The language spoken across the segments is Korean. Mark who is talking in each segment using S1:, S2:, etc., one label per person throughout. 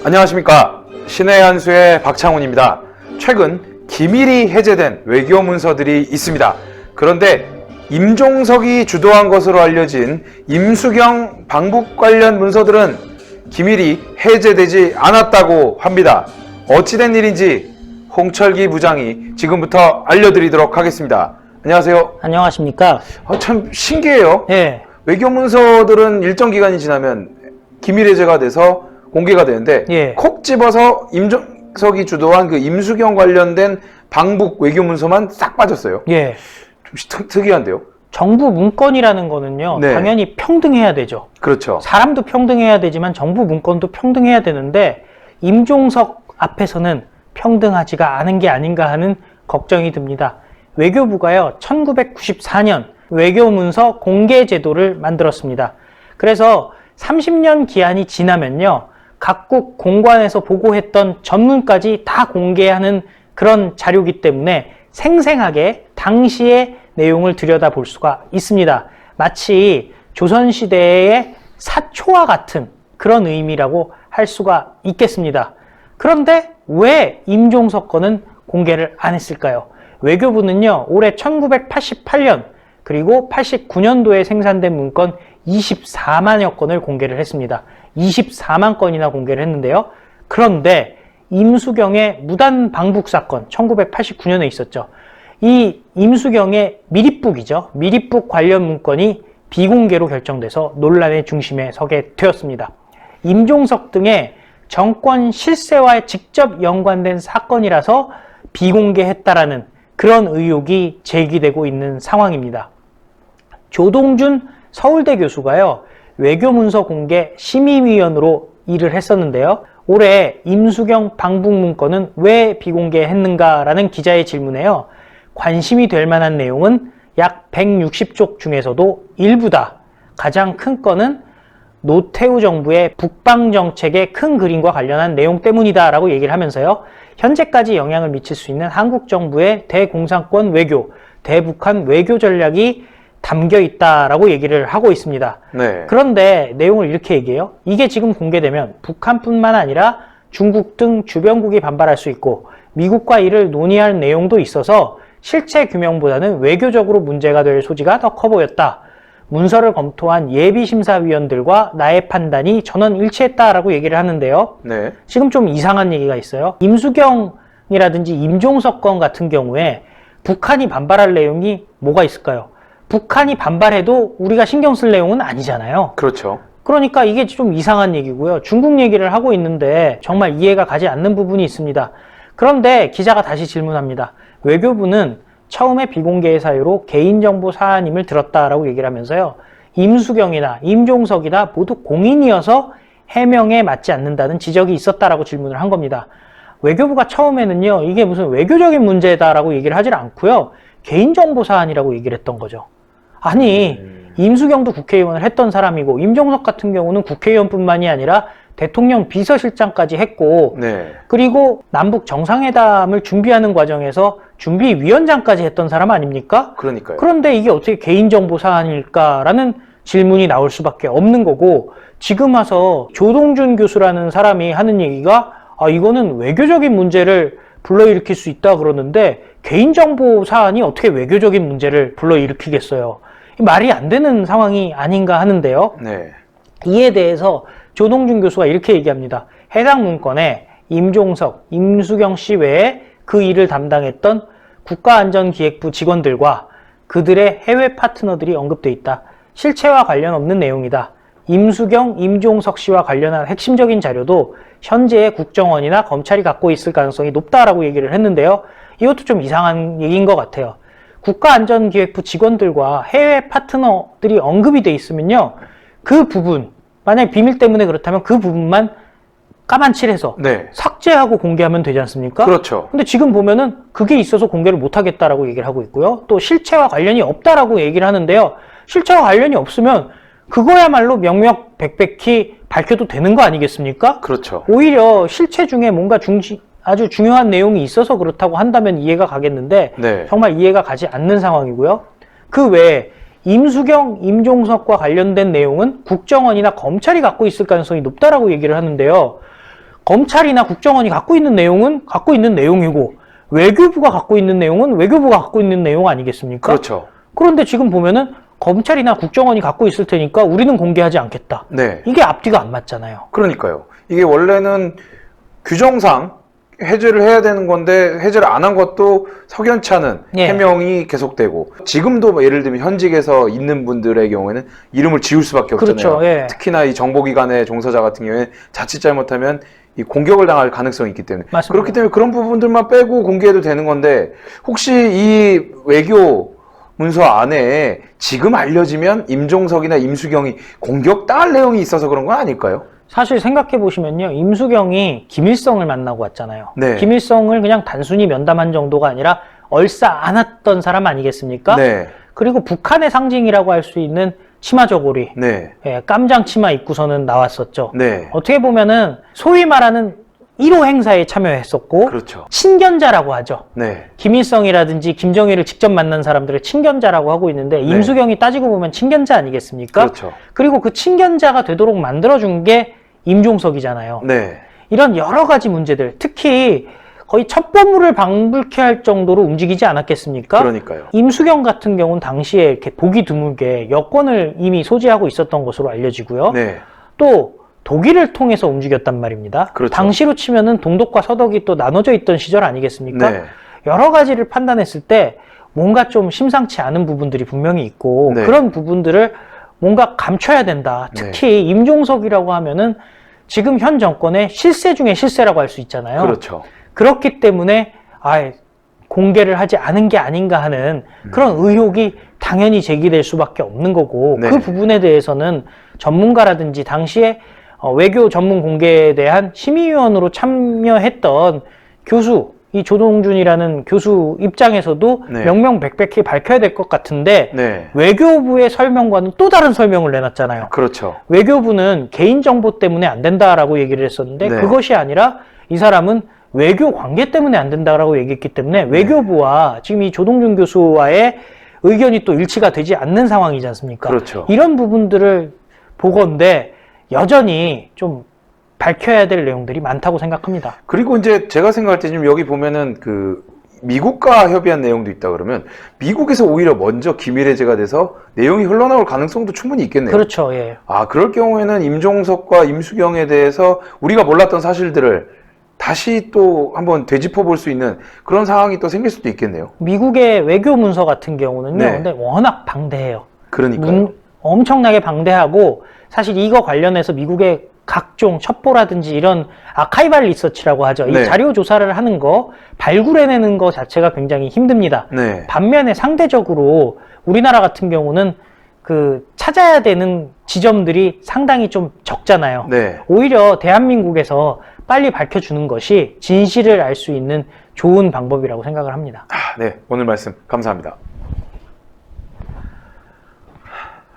S1: 안녕하십니까. 신의 한수의 박창훈입니다. 최근 기밀이 해제된 외교 문서들이 있습니다. 그런데 임종석이 주도한 것으로 알려진 임수경 방북 관련 문서들은 기밀이 해제되지 않았다고 합니다. 어찌된 일인지 홍철기 부장이 지금부터 알려드리도록 하겠습니다. 안녕하세요.
S2: 안녕하십니까.
S1: 참 신기해요.
S2: 예.
S1: 외교 문서들은 일정 기간이 지나면 기밀 해제가 돼서 공개가 되는데
S2: 예.
S1: 콕 집어서 임종석이 주도한 그 임수경 관련된 방북 외교 문서만 싹 빠졌어요.
S2: 예.
S1: 좀 특이한데요.
S2: 정부 문건이라는 거는요,
S1: 네.
S2: 당연히 평등해야 되죠.
S1: 그렇죠.
S2: 사람도 평등해야 되지만 정부 문건도 평등해야 되는데, 임종석 앞에서는 평등하지가 않은 게 아닌가 하는 걱정이 듭니다. 외교부가요, 1994년 외교문서 공개제도를 만들었습니다. 그래서 30년 기한이 지나면요, 각국 공관에서 보고했던 전문까지 다 공개하는 그런 자료이기 때문에 생생하게 당시의 내용을 들여다볼 수가 있습니다. 마치 조선시대의 사초와 같은 그런 의미라고 할 수가 있겠습니다. 그런데 왜 임종석 건은 공개를 안 했을까요? 외교부는요, 올해 1988년 그리고 89년도에 생산된 문건 24만여 건을 공개를 했습니다. 24만 건이나 공개를 했는데요. 그런데 임수경의 무단 방북 사건 1989년에 있었죠. 이 임수경의 미립북이죠. 미립북 관련 문건이 비공개로 결정돼서 논란의 중심에 서게 되었습니다. 임종석 등의 정권 실세와 직접 연관된 사건이라서 비공개했다라는 그런 의혹이 제기되고 있는 상황입니다. 조동준 서울대 교수가요, 외교문서 공개 심의위원으로 일을 했었는데요. 올해 임수경 방북 문건은 왜 비공개했는가라는 기자의 질문에요, 관심이 될 만한 내용은 약 160쪽 중에서도 일부다. 가장 큰 건은 노태우 정부의 북방 정책의 큰 그림과 관련한 내용 때문이다 라고 얘기를 하면서요, 현재까지 영향을 미칠 수 있는 한국 정부의 대공산권 외교, 대북한 외교 전략이 담겨 있다라고 얘기를 하고 있습니다.
S1: 네.
S2: 그런데 내용을 이렇게 얘기해요. 이게 지금 공개되면 북한뿐만 아니라 중국 등 주변국이 반발할 수 있고 미국과 이를 논의할 내용도 있어서 실체 규명보다는 외교적으로 문제가 될 소지가 더 커 보였다. 문서를 검토한 예비심사위원들과 나의 판단이 전원 일치했다라고 얘기를 하는데요.
S1: 네.
S2: 지금 좀 이상한 얘기가 있어요. 임수경이라든지 임종석 건 같은 경우에 북한이 반발할 내용이 뭐가 있을까요? 북한이 반발해도 우리가 신경 쓸 내용은 아니잖아요.
S1: 그렇죠.
S2: 그러니까 이게 좀 이상한 얘기고요. 중국 얘기를 하고 있는데 정말 이해가 가지 않는 부분이 있습니다. 그런데 기자가 다시 질문합니다. 외교부는 처음에 비공개의 사유로 개인정보 사안임을 들었다라고 얘기를 하면서요, 임수경이나 임종석이나 모두 공인이어서 해명에 맞지 않는다는 지적이 있었다라고 질문을 한 겁니다. 외교부가 처음에는요, 이게 무슨 외교적인 문제다라고 얘기를 하질 않고요, 개인정보 사안이라고 얘기를 했던 거죠. 아니, 임수경도 국회의원을 했던 사람이고 임종석 같은 경우는 국회의원뿐만이 아니라 대통령 비서실장까지 했고,
S1: 네.
S2: 그리고 남북 정상회담을 준비하는 과정에서 준비위원장까지 했던 사람 아닙니까?
S1: 그러니까요.
S2: 그런데 이게 어떻게 개인정보 사안일까라는 질문이 나올 수밖에 없는 거고, 지금 와서 조동준 교수라는 사람이 하는 얘기가, 이거는 외교적인 문제를 불러일으킬 수 있다 그러는데 개인정보 사안이 어떻게 외교적인 문제를 불러일으키겠어요? 말이 안 되는 상황이 아닌가 하는데요.
S1: 네.
S2: 이에 대해서 조동준 교수가 이렇게 얘기합니다. 해당 문건에 임종석, 임수경 씨 외에 그 일을 담당했던 국가안전기획부 직원들과 그들의 해외 파트너들이 언급돼 있다. 실체와 관련 없는 내용이다. 임수경, 임종석 씨와 관련한 핵심적인 자료도 현재의 국정원이나 검찰이 갖고 있을 가능성이 높다라고 얘기를 했는데요. 이것도 좀 이상한 얘기인 것 같아요. 국가안전기획부 직원들과 해외 파트너들이 언급이 돼 있으면요, 그 부분, 만약에 비밀 때문에 그렇다면 그 부분만 까만칠해서
S1: 네.
S2: 삭제하고 공개하면 되지 않습니까?
S1: 그렇죠.
S2: 근데 지금 보면은 그게 있어서 공개를 못 하겠다라고 얘기를 하고 있고요. 또 실체와 관련이 없다라고 얘기를 하는데요. 실체와 관련이 없으면 그거야말로 명명백백히 밝혀도 되는 거 아니겠습니까?
S1: 그렇죠.
S2: 오히려 실체 중에 뭔가 아주 중요한 내용이 있어서 그렇다고 한다면 이해가 가겠는데,
S1: 네.
S2: 정말 이해가 가지 않는 상황이고요. 그 외에 임수경, 임종석과 관련된 내용은 국정원이나 검찰이 갖고 있을 가능성이 높다라고 얘기를 하는데요. 검찰이나 국정원이 갖고 있는 내용은 갖고 있는 내용이고 외교부가 갖고 있는 내용은 외교부가 갖고 있는 내용 아니겠습니까?
S1: 그렇죠.
S2: 그런데 지금 보면은 검찰이나 국정원이 갖고 있을 테니까 우리는 공개하지 않겠다.
S1: 네.
S2: 이게 앞뒤가 안 맞잖아요.
S1: 그러니까요. 이게 원래는 규정상 해제를 해야 되는 건데 해제를 안 한 것도 석연치 않은
S2: 예.
S1: 해명이 계속되고 지금도 뭐 예를 들면 현직에서 있는 분들의 경우에는 이름을 지울 수밖에 없잖아요.
S2: 그렇죠. 예.
S1: 특히나 이 정보기관의 종사자 같은 경우에는 자칫 잘못하면 이 공격을 당할 가능성이 있기 때문에
S2: 맞습니다.
S1: 그렇기 때문에 그런 부분들만 빼고 공개해도 되는 건데 혹시 이 외교 문서 안에 지금 알려지면 임종석이나 임수경이 공격당할 내용이 있어서 그런 건 아닐까요?
S2: 사실 생각해 보시면요. 임수경이 김일성을 만나고 왔잖아요.
S1: 네.
S2: 김일성을 그냥 단순히 면담한 정도가 아니라 얼싸 안았던 사람 아니겠습니까?
S1: 네.
S2: 그리고 북한의 상징이라고 할 수 있는 치마 저고리,
S1: 네.
S2: 예, 깜장 치마 입고서는 나왔었죠.
S1: 네.
S2: 어떻게 보면은 소위 말하는 1호 행사에 참여했었고
S1: 그렇죠.
S2: 친견자라고 하죠.
S1: 네.
S2: 김일성이라든지 김정일을 직접 만난 사람들을 친견자라고 하고 있는데 임수경이 따지고 보면 친견자 아니겠습니까?
S1: 그렇죠.
S2: 그리고 그 친견자가 되도록 만들어준 게 임종석이잖아요.
S1: 네.
S2: 이런 여러 가지 문제들, 특히 거의 첩보물을 방불케 할 정도로 움직이지 않았겠습니까?
S1: 그러니까요.
S2: 임수경 같은 경우는 당시에 이렇게 보기 드물게 여권을 이미 소지하고 있었던 것으로 알려지고요.
S1: 네.
S2: 또 독일을 통해서 움직였단 말입니다.
S1: 그렇죠.
S2: 당시로 치면은 동독과 서독이 또 나눠져 있던 시절 아니겠습니까?
S1: 네.
S2: 여러 가지를 판단했을 때 뭔가 좀 심상치 않은 부분들이 분명히 있고
S1: 네.
S2: 그런 부분들을 뭔가 감춰야 된다. 특히 임종석이라고 하면은 지금 현 정권의 실세 중에 실세라고 할 수 있잖아요.
S1: 그렇죠.
S2: 그렇기 때문에 공개를 하지 않은 게 아닌가 하는 그런 의혹이 당연히 제기될 수밖에 없는 거고
S1: 네.
S2: 그 부분에 대해서는 전문가라든지 당시에 외교 전문 공개에 대한 심의위원으로 참여했던 교수, 이 조동준이라는 교수 입장에서도
S1: 네.
S2: 명명백백히 밝혀야 될 것 같은데
S1: 네.
S2: 외교부의 설명과는 또 다른 설명을 내놨잖아요.
S1: 그렇죠.
S2: 외교부는 개인정보 때문에 안 된다라고 얘기를 했었는데
S1: 네.
S2: 그것이 아니라 이 사람은 외교 관계 때문에 안 된다라고 얘기했기 때문에 외교부와 지금 이 조동준 교수와의 의견이 또 일치가 되지 않는 상황이지 않습니까?
S1: 그렇죠.
S2: 이런 부분들을 보건대 여전히 좀 밝혀야 될 내용들이 많다고 생각합니다.
S1: 그리고 이제 제가 생각할 때 지금 여기 보면은 그 미국과 협의한 내용도 있다 그러면 미국에서 오히려 먼저 기밀 해제가 돼서 내용이 흘러나올 가능성도 충분히 있겠네요.
S2: 그렇죠. 예.
S1: 아, 그럴 경우에는 임종석과 임수경에 대해서 우리가 몰랐던 사실들을 다시 또 한번 되짚어 볼 수 있는 그런 상황이 또 생길 수도 있겠네요.
S2: 미국의 외교 문서 같은 경우는요.
S1: 네.
S2: 근데 워낙 방대해요.
S1: 그러니까요.
S2: 엄청나게 방대하고 사실 이거 관련해서 미국의 각종 첩보라든지 이런 아카이발 리서치라고 하죠.
S1: 네.
S2: 이 자료 조사를 하는 거, 발굴해내는 거 자체가 굉장히 힘듭니다.
S1: 네.
S2: 반면에 상대적으로 우리나라 같은 경우는 그 찾아야 되는 지점들이 상당히 좀 적잖아요.
S1: 네.
S2: 오히려 대한민국에서 빨리 밝혀주는 것이 진실을 알 수 있는 좋은 방법이라고 생각을 합니다.
S1: 네. 오늘 말씀 감사합니다.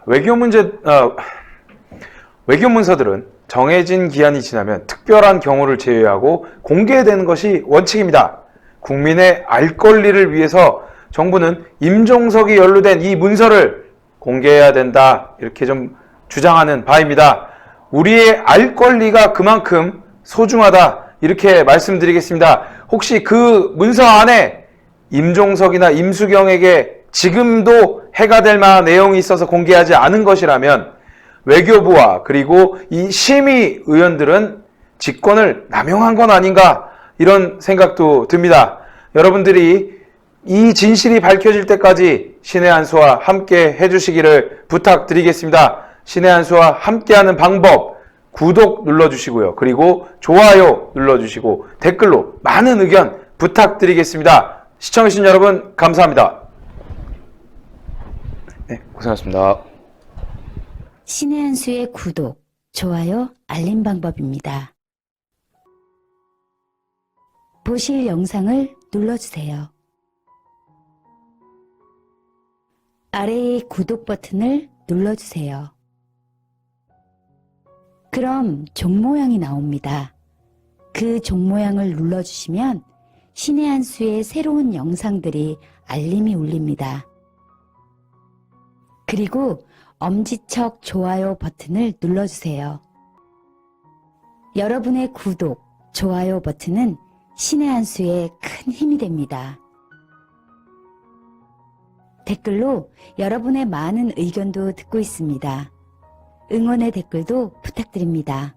S1: 외교 문서들은 정해진 기한이 지나면 특별한 경우를 제외하고 공개되는 것이 원칙입니다. 국민의 알 권리를 위해서 정부는 임종석이 연루된 이 문서를 공개해야 된다. 이렇게 좀 주장하는 바입니다. 우리의 알 권리가 그만큼 소중하다. 이렇게 말씀드리겠습니다. 혹시 그 문서 안에 임종석이나 임수경에게 지금도 해가 될 만한 내용이 있어서 공개하지 않은 것이라면 외교부와 그리고 이 심의위원들은 직권을 남용한 건 아닌가 이런 생각도 듭니다. 여러분들이 이 진실이 밝혀질 때까지 신의 한 수와 함께 해주시기를 부탁드리겠습니다. 신의 한 수와 함께하는 방법 구독 눌러주시고요. 그리고 좋아요 눌러주시고 댓글로 많은 의견 부탁드리겠습니다. 시청해주신 여러분 감사합니다. 네, 고생하셨습니다.
S3: 신의 한 수의 구독, 좋아요, 알림 방법입니다. 보실 영상을 눌러주세요. 아래의 구독 버튼을 눌러주세요. 그럼 종 모양이 나옵니다. 그 종 모양을 눌러주시면 신의 한 수의 새로운 영상들이 알림이 울립니다. 그리고 엄지척 좋아요 버튼을 눌러주세요. 여러분의 구독, 좋아요 버튼은 신의 한 수에 큰 힘이 됩니다. 댓글로 여러분의 많은 의견도 듣고 있습니다. 응원의 댓글도 부탁드립니다.